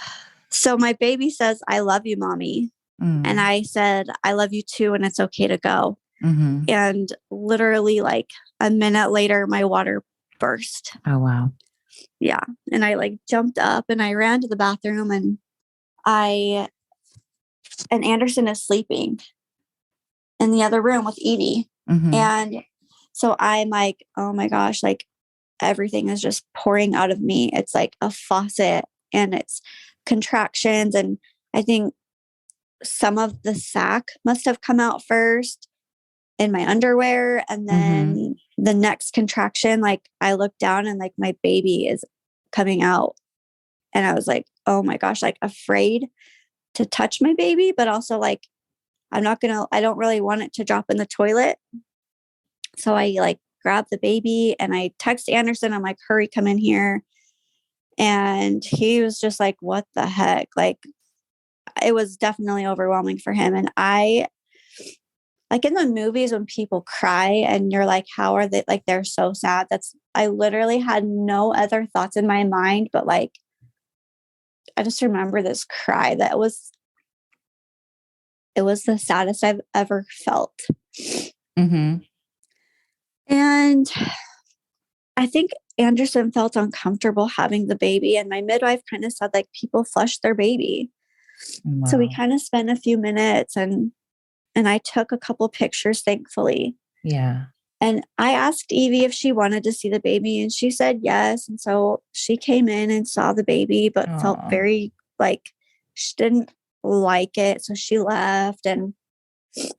So my baby says, I love you, mommy. And I said, I love you too. And it's okay to go. And literally like a minute later, my water burst. Oh, wow. Yeah. And I like jumped up and I ran to the bathroom and Anderson is sleeping in the other room with Evie. And so I'm like, oh my gosh, like everything is just pouring out of me. It's like a faucet and it's contractions. And I think some of the sac must have come out first in my underwear. And then the next contraction, like I looked down and like my baby is coming out. And I was like, oh my gosh, like afraid to touch my baby, but also like, I don't really want it to drop in the toilet. So I like grabbed the baby and I text Anderson. I'm like, hurry, come in here. And he was just like, what the heck? Like, it was definitely overwhelming for him. And I, like in the movies when people cry and you're like, how are they? Like, they're so sad. I literally had no other thoughts in my mind, but like, I just remember this cry it was the saddest I've ever felt. And I think Anderson felt uncomfortable having the baby. And my midwife kind of said like people flush their baby. Wow. So we kind of spent a few minutes and I took a couple pictures, thankfully. Yeah. And I asked Evie if she wanted to see the baby and she said yes. And so she came in and saw the baby, but felt very like she didn't like it. So she left. And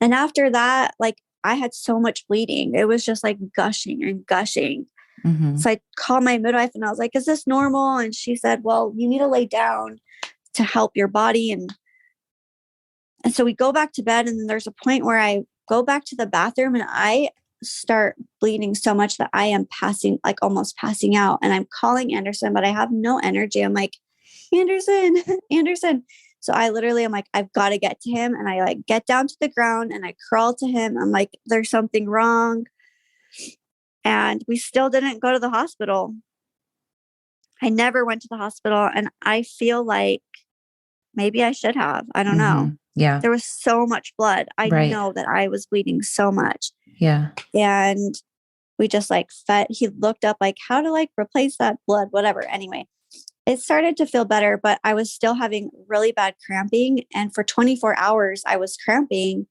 after that, like I had so much bleeding. It was just like gushing and gushing. Mm-hmm. So I called my midwife and I was like, is this normal? And she said, well, you need to lay down to help your body. And so we go back to bed, and then there's a point where I go back to the bathroom and I start bleeding so much that I am almost passing out. And I'm calling Anderson, but I have no energy. I'm like, Anderson, Anderson. So I literally am like, I've got to get to him. And I like get down to the ground and I crawl to him. I'm like, there's something wrong. And we still didn't go to the hospital. I never went to the hospital. And I feel like maybe I should have. I don't know. Yeah. There was so much blood. I know that I was bleeding so much. Yeah. And we just like he looked up like how to like replace that blood, whatever. Anyway, it started to feel better, but I was still having really bad cramping. And for 24 hours, I was cramping,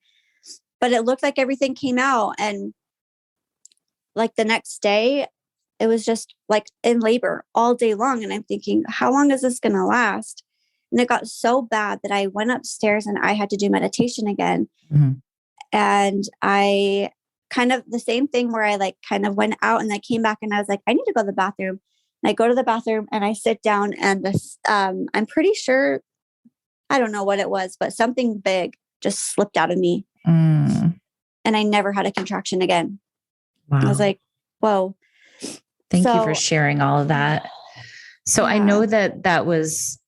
but it looked like everything came out. And like the next day, it was just like in labor all day long. And I'm thinking, how long is this going to last? And it got so bad that I went upstairs and I had to do meditation again. Mm-hmm. And I kind of the same thing where I like kind of went out and I came back and I was like, I need to go to the bathroom. And I go to the bathroom and I sit down and this, I'm pretty sure, I don't know what it was, but something big just slipped out of me. And I never had a contraction again. Wow. I was like, whoa. Thank you for sharing all of that. So I know that was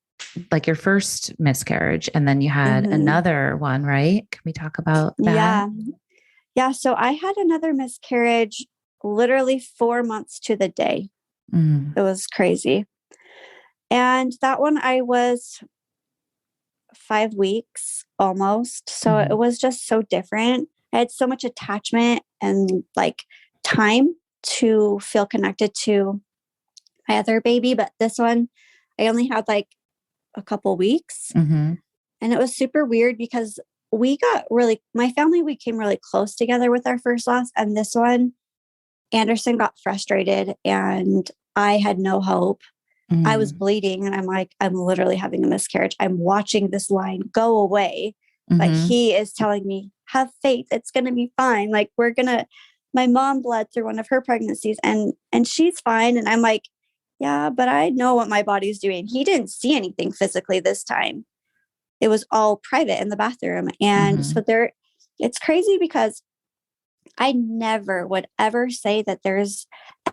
like your first miscarriage, and then you had another one, right? Can we talk about that? Yeah. So I had another miscarriage literally 4 months to the day. It was crazy. And that one I was 5 weeks almost. So it was just so different. I had so much attachment and like time to feel connected to my other baby. But this one, I only had like a couple weeks. And it was super weird because my family, we came really close together with our first loss. And this one, Anderson got frustrated and I had no hope. I was bleeding and I'm like, I'm literally having a miscarriage. I'm watching this line go away. Like he is telling me, have faith. It's going to be fine. Like my mom bled through one of her pregnancies and she's fine. And I'm like, yeah, but I know what my body's doing. He didn't see anything physically this time. It was all private in the bathroom. And so it's crazy because I never would ever say that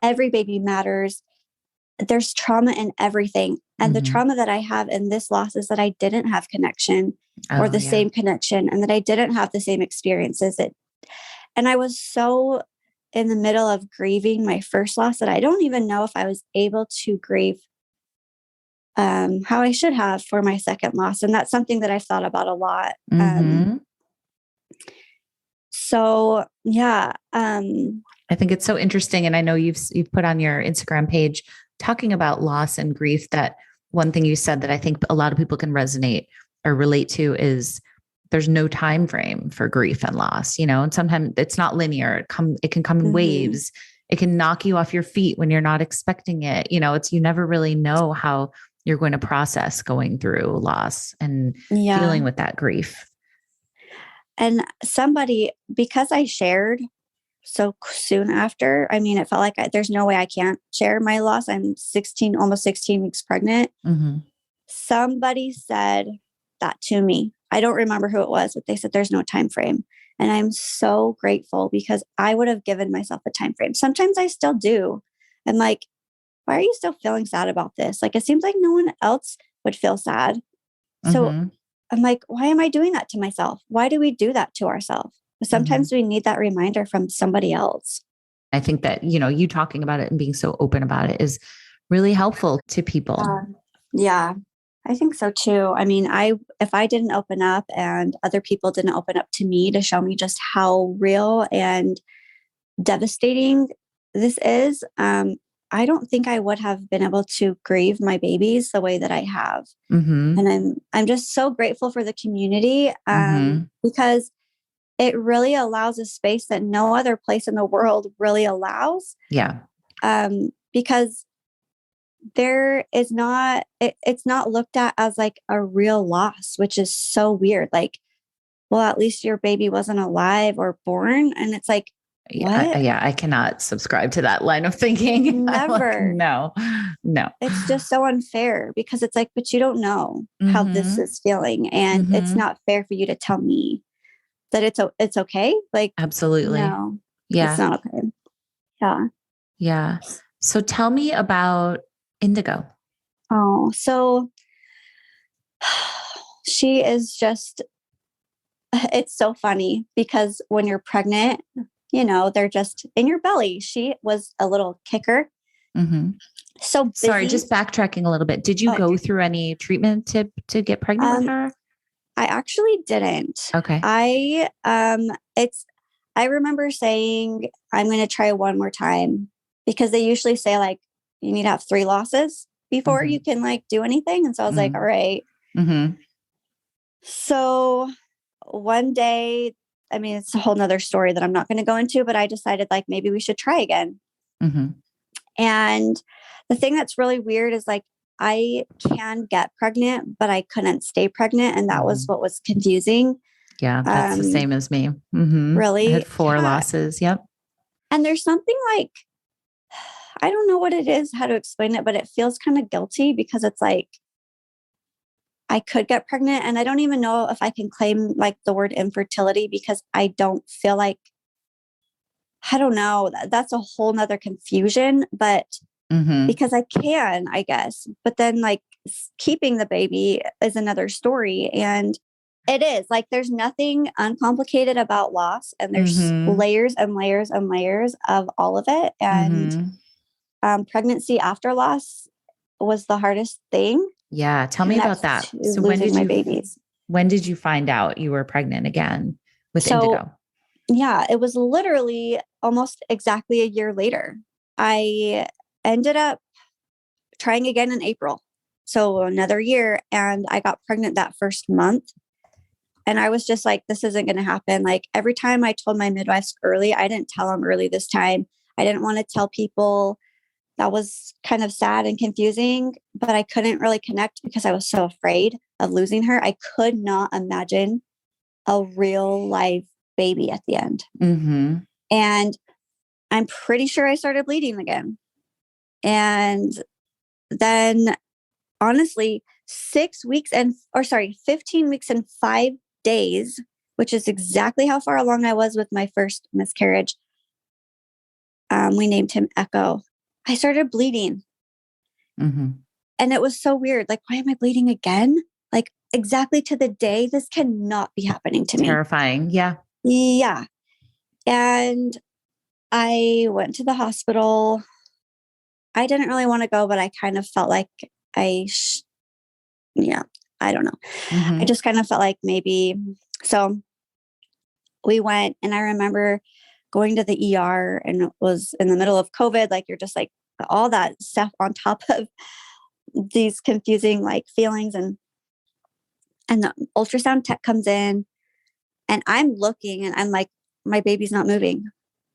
every baby matters. There's trauma in everything. And the trauma that I have in this loss is that I didn't have connection or the same connection, and that I didn't have the same experiences. And I was so in the middle of grieving my first loss that I don't even know if I was able to grieve how I should have for my second loss. And that's something that I've thought about a lot. So yeah. I think it's so interesting. And I know you've put on your Instagram page talking about loss and grief, that one thing you said that I think a lot of people can resonate or relate to is there's no time frame for grief and loss, and sometimes it's not linear. It can come in waves. It can knock you off your feet when you're not expecting it. You never really know how you're going to process going through loss and dealing with that grief. And because I shared so soon after, I mean, it felt like there's no way I can't share my loss. I'm almost 16 weeks pregnant. Somebody said that to me. I don't remember who it was, but they said there's no time frame. And I'm so grateful because I would have given myself a time frame. Sometimes I still do. I'm like, why are you still feeling sad about this? Like, it seems like no one else would feel sad. So I'm like, why am I doing that to myself? Why do we do that to ourselves? Sometimes we need that reminder from somebody else. I think that, you talking about it and being so open about it is really helpful to people. Yeah, I think so too. I mean, if I didn't open up and other people didn't open up to me to show me just how real and devastating this is, I don't think I would have been able to grieve my babies the way that I have. And I'm just so grateful for the community because it really allows a space that no other place in the world really allows. Yeah. Because it's not looked at as like a real loss, which is so weird. Like, well, at least your baby wasn't alive or born. And it's like, what? Yeah, I cannot subscribe to that line of thinking. Never. No. It's just so unfair because it's like, but you don't know how this Mm-hmm. is feeling. And it's Mm-hmm. not fair for you to tell me that it's okay. Like, Absolutely. no, it's Yeah. not okay. Yeah. Yeah. So tell me about Indigo. Oh, so she is just, it's so funny because when you're pregnant, they're just in your belly. She was a little kicker. Mm-hmm. So busy. Sorry, just backtracking a little bit. Did you go through any treatment to get pregnant with her? I actually didn't. Okay. I remember saying, I'm going to try one more time because they usually say like, you need to have 3 losses before you can like do anything. And so I was like, all right. Mm-hmm. So one day, I mean, it's a whole nother story that I'm not going to go into, but I decided like, maybe we should try again. Mm-hmm. And the thing that's really weird is like, I can get pregnant, but I couldn't stay pregnant. And that was what was confusing. Yeah, that's the same as me. Mm-hmm. Really? I had 4 losses. Yep. And there's something like, I don't know what it is, how to explain it, but it feels kind of guilty because it's like, I could get pregnant and I don't even know if I can claim like the word infertility because I don't feel like, I don't know, that's a whole nother confusion, but because I can, I guess, but then like keeping the baby is another story. And it is like, there's nothing uncomplicated about loss and there's layers and layers and layers of all of it. And pregnancy after loss was the hardest thing. Yeah. Tell me about that. So when did you find out you were pregnant again with Indigo? Yeah, it was literally almost exactly a year later. I ended up trying again in April. So another year, and I got pregnant that first month. And I was just like, this isn't going to happen. Like every time I told my midwives early, I didn't tell them early this time. I didn't want to tell people. That was kind of sad and confusing, but I couldn't really connect because I was so afraid of losing her. I could not imagine a real live baby at the end. And I'm pretty sure I started bleeding again. And then honestly, 15 weeks and 5 days, which is exactly how far along I was with my first miscarriage. We named him Echo. I started bleeding. And it was so weird. Like, why am I bleeding again? Like exactly to the day. This cannot be happening to me. Terrifying. Yeah. Yeah. And I went to the hospital. I didn't really want to go, but I kind of felt like I don't know. I just kind of felt like maybe. So we went and I remember going to the ER and it was in the middle of COVID. Like you're just like all that stuff on top of these confusing like feelings and the ultrasound tech comes in and I'm looking and I'm like, my baby's not moving.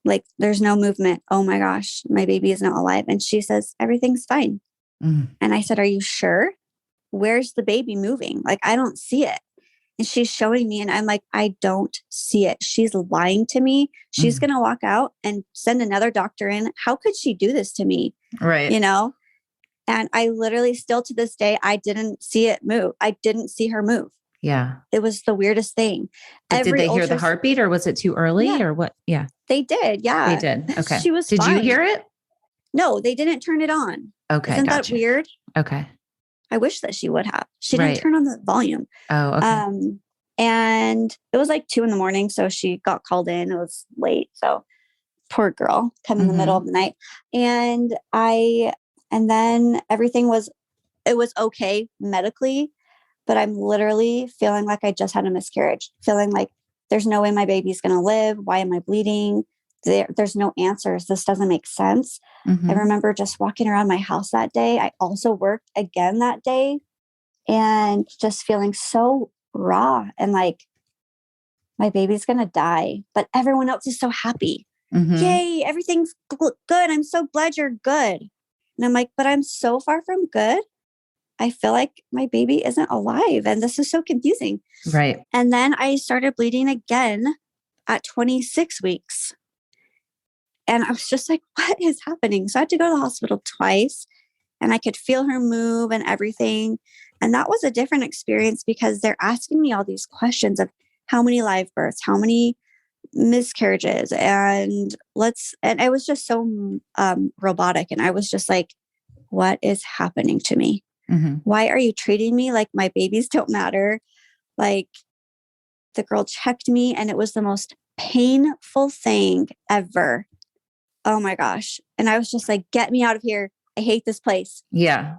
Like there's no movement. Oh my gosh, my baby is not alive. And she says, everything's fine. And I said, are you sure? Where's the baby moving? Like, I don't see it. And she's showing me and I'm like, I don't see it. She's lying to me. She's going to walk out and send another doctor in. How could she do this to me? Right. And I literally still to this day, I didn't see it move. I didn't see her move. Yeah. It was the weirdest thing. Did they hear the heartbeat or was it too early or what? Yeah. They did. Yeah. They did. Okay. She was Did fine. you hear it? No, they didn't turn it on. Okay. Isn't that weird? Okay. I wish that she would have. She didn't turn on the volume. Oh, okay. And it was like 2 a.m. So she got called in. It was late. So poor girl, come in the middle of the night. And then everything was okay medically, but I'm literally feeling like I just had a miscarriage, feeling like there's no way my baby's going to live. Why am I bleeding? There's no answers. This doesn't make sense. I remember just walking around my house that day. I also worked again that day and just feeling so raw and like my baby's going to die, but everyone else is so happy. Yay, everything's good. I'm so glad you're good. And I'm like, but I'm so far from good. I feel like my baby isn't alive and this is so confusing. Right. And then I started bleeding again at 26 weeks. And I was just like, what is happening? So I had to go to the hospital twice, and I could feel her move and everything. And that was a different experience because they're asking me all these questions of how many live births, how many miscarriages, and it was just so robotic. And I was just like, what is happening to me? Mm-hmm. Why are you treating me like my babies don't matter? Like, the girl checked me, and it was the most painful thing ever. Oh my gosh. And I was just like, get me out of here. I hate this place. Yeah.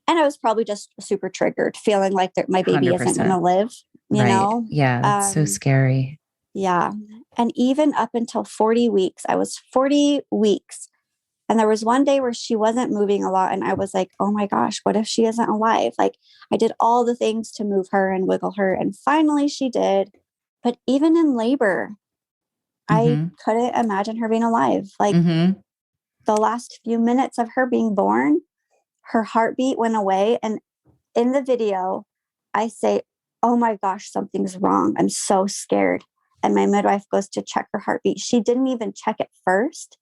And I was probably just super triggered, feeling like my baby 100%. isn't going to live, you right. know? Yeah. That's so scary. Yeah. And even up until 40 weeks, I was 40 weeks. And there was one day where she wasn't moving a lot. And I was like, oh my gosh, what if she isn't alive? Like, I did all the things to move her and wiggle her. And finally she did. But even in labor, I couldn't imagine her being alive. Like, the last few minutes of her being born, her heartbeat went away. And in the video, I say, oh my gosh, something's wrong. I'm so scared. And my midwife goes to check her heartbeat. She didn't even check it first.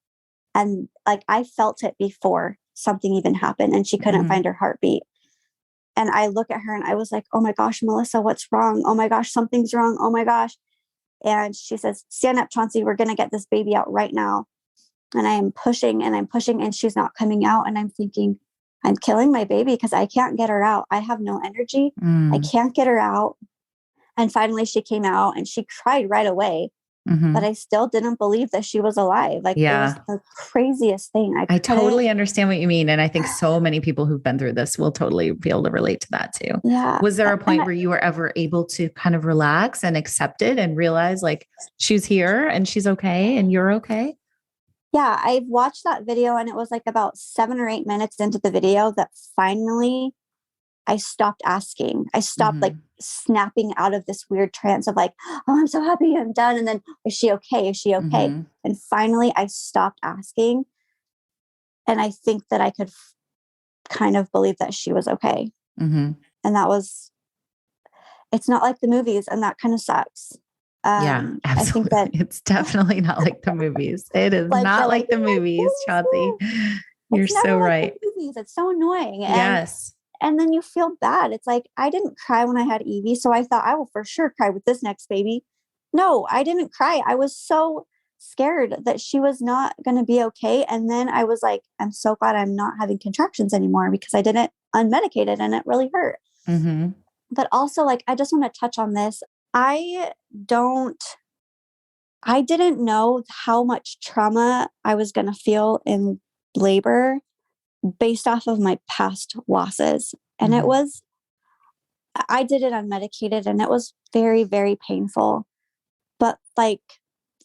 And like, I felt it before something even happened, and she couldn't find her heartbeat. And I look at her and I was like, oh my gosh, Melissa, what's wrong? Oh my gosh, something's wrong. Oh my gosh. And she says, stand up, Chauncey. We're going to get this baby out right now. And I am pushing and I'm pushing, and she's not coming out. And I'm thinking, I'm killing my baby because I can't get her out. I have no energy. I can't get her out. And finally she came out, and she cried right away. But I still didn't believe that she was alive. Like, it was the craziest thing. I totally understand what you mean. And I think so many people who've been through this will totally be able to relate to that too. Yeah. Was there a point where you were ever able to kind of relax and accept it and realize like she's here and she's okay and you're okay? Yeah. I watched that video, and it was like about 7 or 8 minutes into the video that finally I stopped asking. I stopped like snapping out of this weird trance of like, oh, I'm so happy I'm done. And then, is she okay? Is she okay? And finally I stopped asking. And I think that I could kind of believe that she was okay. And that was, it's not like the movies, and that kind of sucks. Yeah, absolutely. I think that it's definitely not like the movies. It is like, not like the movies, Chauncey. You're so right. Like the movies. It's so annoying. Yes. And then you feel bad. It's like, I didn't cry when I had Evie, so I thought I will for sure cry with this next baby. No, I didn't cry. I was so scared that she was not going to be okay. And then I was like, I'm so glad I'm not having contractions anymore, because I didn't unmedicate it and it really hurt. But also, like, I just want to touch on this. I didn't know how much trauma I was going to feel in labor based off of my past losses. And I did it unmedicated, and it was very, very painful. But like,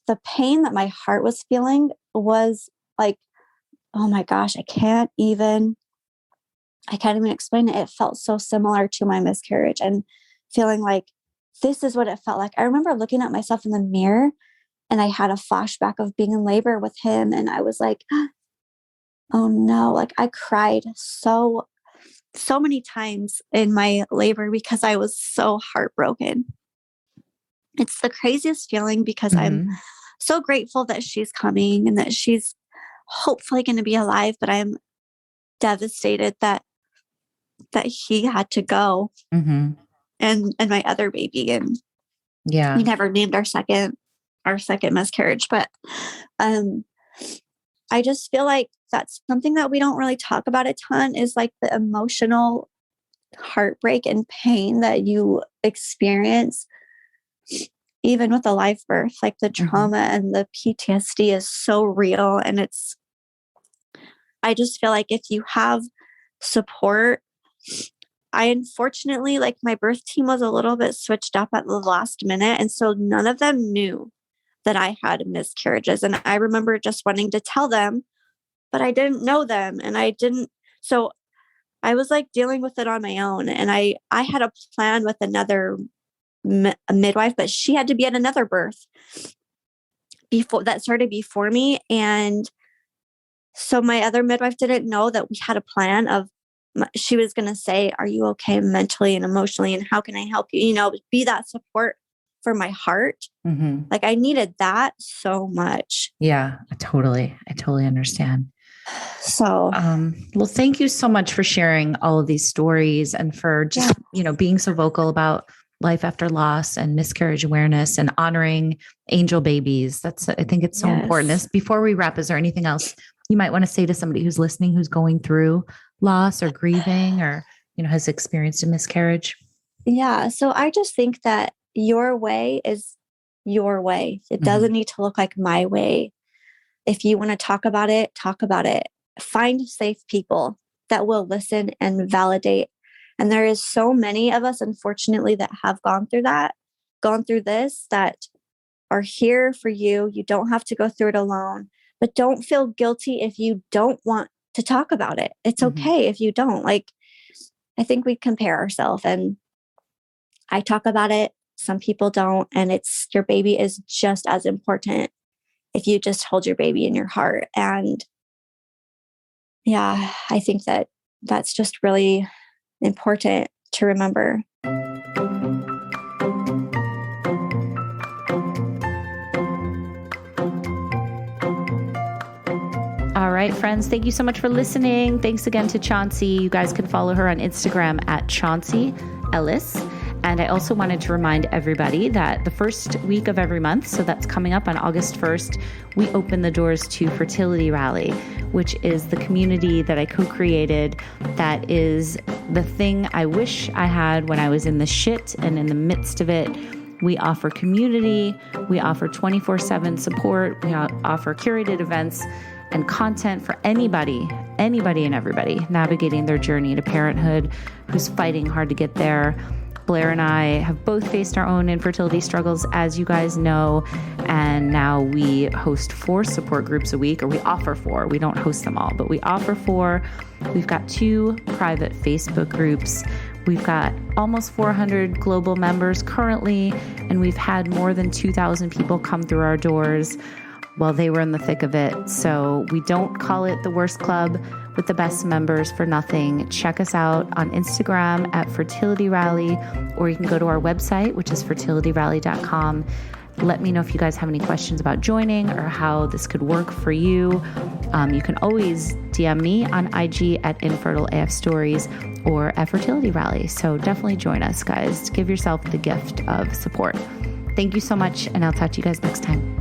the pain that my heart was feeling was like, oh my gosh, I can't even explain it. It felt so similar to my miscarriage, and feeling like this is what it felt like. I remember looking at myself in the mirror, and I had a flashback of being in labor with him. And I was like, oh no, like I cried so many times in my labor because I was so heartbroken. It's the craziest feeling, because I'm so grateful that she's coming and that she's hopefully going to be alive, but I'm devastated that he had to go, and my other baby. And we never named our second miscarriage, but I just feel like that's something that we don't really talk about a ton, is like the emotional heartbreak and pain that you experience even with a live birth. Like, the trauma and the PTSD is so real. And I just feel like if you have support, I unfortunately, like, my birth team was a little bit switched up at the last minute. And so none of them knew that I had miscarriages. And I remember just wanting to tell them, but I didn't know them. And so I was like dealing with it on my own. And I had a plan with another midwife, but she had to be at another birth that started before me. And so my other midwife didn't know that we had a plan of, she was going to say, are you okay mentally and emotionally? And how can I help you? Be that support for my heart. Like I needed that so much. Yeah, I totally understand. So, well, thank you so much for sharing all of these stories and for just, being so vocal about life after loss and miscarriage awareness and honoring angel babies. I think it's so important. Before we wrap, is there anything else you might want to say to somebody who's listening, who's going through loss or grieving or, has experienced a miscarriage? Yeah. So I just think that your way is your way. It doesn't need to look like my way. If you want to talk about it, talk about it. Find safe people that will listen and validate. And there is so many of us, unfortunately, that have gone through this, that are here for you. You don't have to go through it alone, but don't feel guilty if you don't want to talk about it. It's okay if you don't. Like, I think we compare ourselves, and I talk about it. Some people don't. And your baby is just as important if you just hold your baby in your heart. And yeah, I think that that's just really important to remember. All right, friends, thank you so much for listening. Thanks again to Chauncey. You guys can follow her on Instagram at Chauney Ellis. And I also wanted to remind everybody that the first week of every month, so that's coming up on August 1st, we open the doors to Fertility Rally, which is the community that I co-created. That is the thing I wish I had when I was in the shit and in the midst of it. We offer community, we offer 24/7 support, we offer curated events and content for anybody and everybody navigating their journey to parenthood, who's fighting hard to get there. Blair and I have both faced our own infertility struggles, as you guys know, and now we host 4 support groups a week, or we offer 4. We don't host them all, but we offer 4. We've got 2 private Facebook groups. We've got almost 400 global members currently, and we've had more than 2,000 people come through our doors while they were in the thick of it. So we don't call it the worst club with the best members for nothing. Check us out on Instagram at Fertility Rally, or you can go to our website, which is fertilityrally.com. Let me know if you guys have any questions about joining or how this could work for you. You can always DM me on IG at InfertileAFStories or at Fertility Rally. So definitely join us, guys. Give yourself the gift of support. Thank you so much, and I'll talk to you guys next time.